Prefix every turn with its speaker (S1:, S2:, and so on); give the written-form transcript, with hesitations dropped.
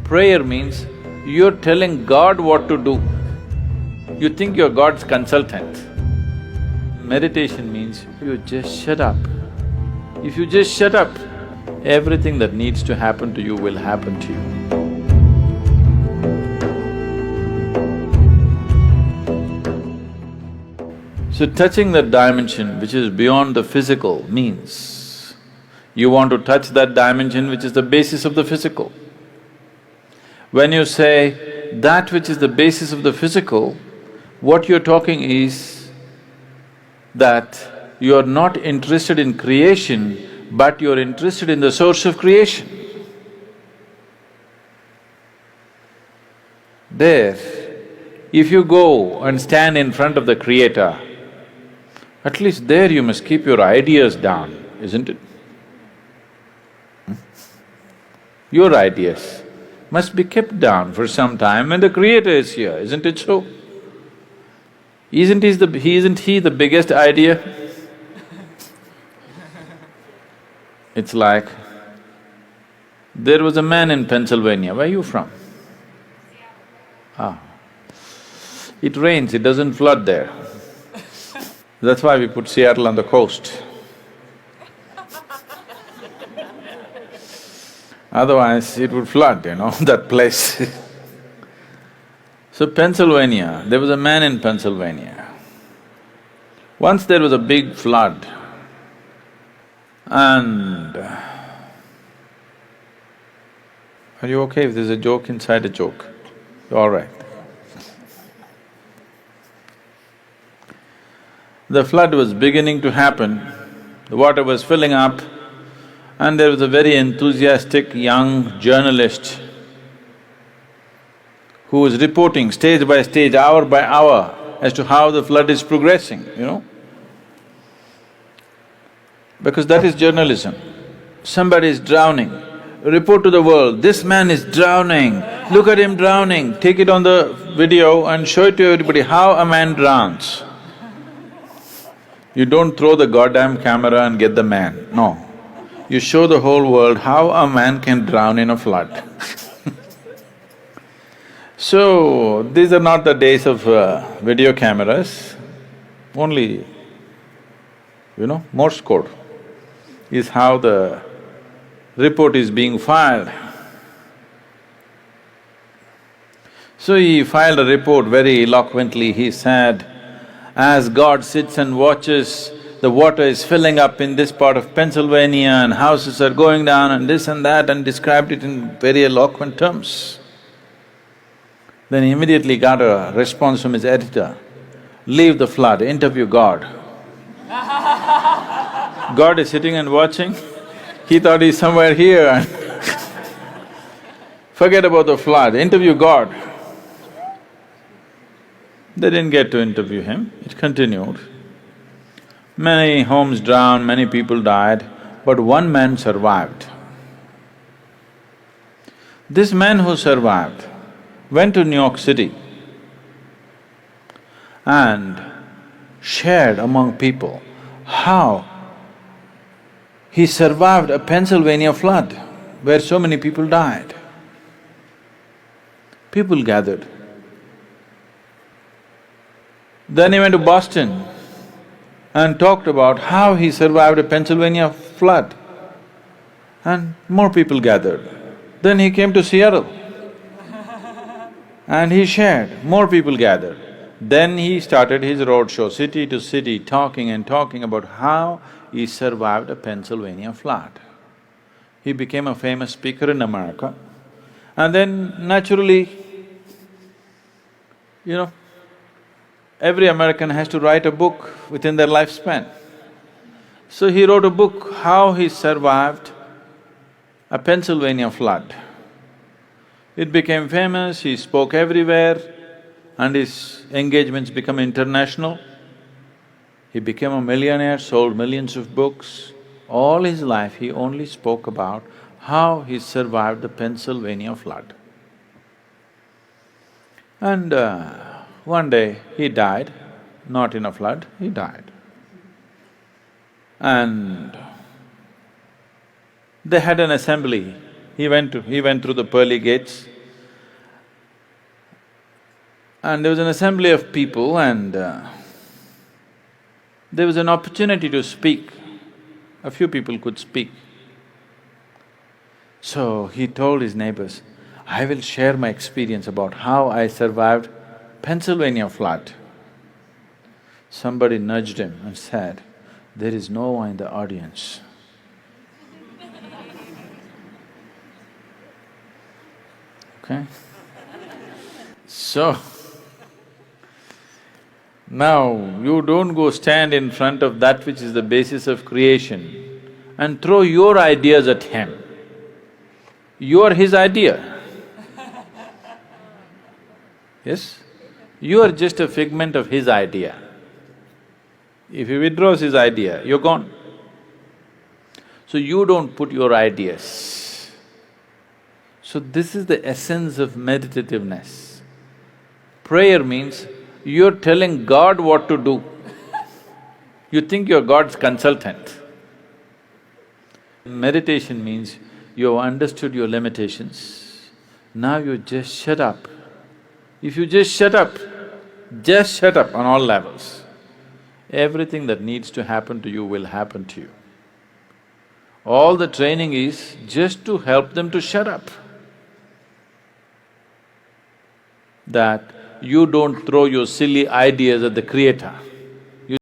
S1: Prayer means you're telling God what to do. You think you're God's consultant. Meditation means you just shut up. If you just shut up, everything that needs to happen to you will happen to you. So touching that dimension which is beyond the physical means you want to touch that dimension which is the basis of the physical. When you say that which is the basis of the physical, what you're talking is that you're not interested in creation, but you're interested in the source of creation. There, if you go and stand in front of the Creator, at least there you must keep your ideas down, isn't it? Your ideas must be kept down for some time when the Creator is here, isn't it so? Isn't he the biggest idea? It's like, there was a man in Pennsylvania, where are you from? Ah. It rains, it doesn't flood there. That's why we put Seattle on the coast. Otherwise, it would flood, that place. So Pennsylvania, there was a man in Pennsylvania. Once there was a big flood and… Are you okay if there's a joke inside a joke? All right. The flood was beginning to happen, the water was filling up, and there was a very enthusiastic young journalist who was reporting stage by stage, hour by hour as to how the flood is progressing, Because that is journalism. Somebody is drowning, report to the world, this man is drowning, look at him drowning, take it on the video and show it to everybody how a man drowns. You don't throw the goddamn camera and get the man, no. You show the whole world how a man can drown in a flood. So, these are not the days of video cameras, only, Morse code is how the report is being filed. So he filed a report very eloquently, he said, as God sits and watches, the water is filling up in this part of Pennsylvania and houses are going down and this and that, and described it in very eloquent terms. Then he immediately got a response from his editor, leave the flood, interview God. God is sitting and watching, he thought he's somewhere here and forget about the flood, interview God. They didn't get to interview him, it continued. Many homes drowned, many people died, but one man survived. This man who survived went to New York City and shared among people how he survived a Pennsylvania flood where so many people died. People gathered. Then he went to Boston and talked about how he survived a Pennsylvania flood, and more people gathered. Then he came to Seattle and he shared, more people gathered. Then he started his roadshow, city to city, talking and talking about how he survived a Pennsylvania flood. He became a famous speaker in America, and then naturally, every American has to write a book within their lifespan. So he wrote a book, how he survived a Pennsylvania flood. It became famous, he spoke everywhere, and his engagements became international. He became a millionaire, sold millions of books. All his life he only spoke about how he survived the Pennsylvania flood. And one day he died, not in a flood, he died. And they had an assembly. He went through the pearly gates And there was an assembly of people and there was an opportunity to speak. A few people could speak. So he told his neighbors, I will share my experience about how I survived Pennsylvania flood. Somebody nudged him and said, there is no one in the audience. Okay? So, now you don't go stand in front of that which is the basis of creation and throw your ideas at him. You are his idea. Yes? You are just a figment of his idea. If he withdraws his idea, you're gone. So you don't put your ideas. So this is the essence of meditativeness. Prayer means you're telling God what to do. You think you're God's consultant. Meditation means you have understood your limitations, now you just shut up. If you just shut up on all levels, everything that needs to happen to you will happen to you. All the training is just to help them to shut up. That you don't throw your silly ideas at the Creator.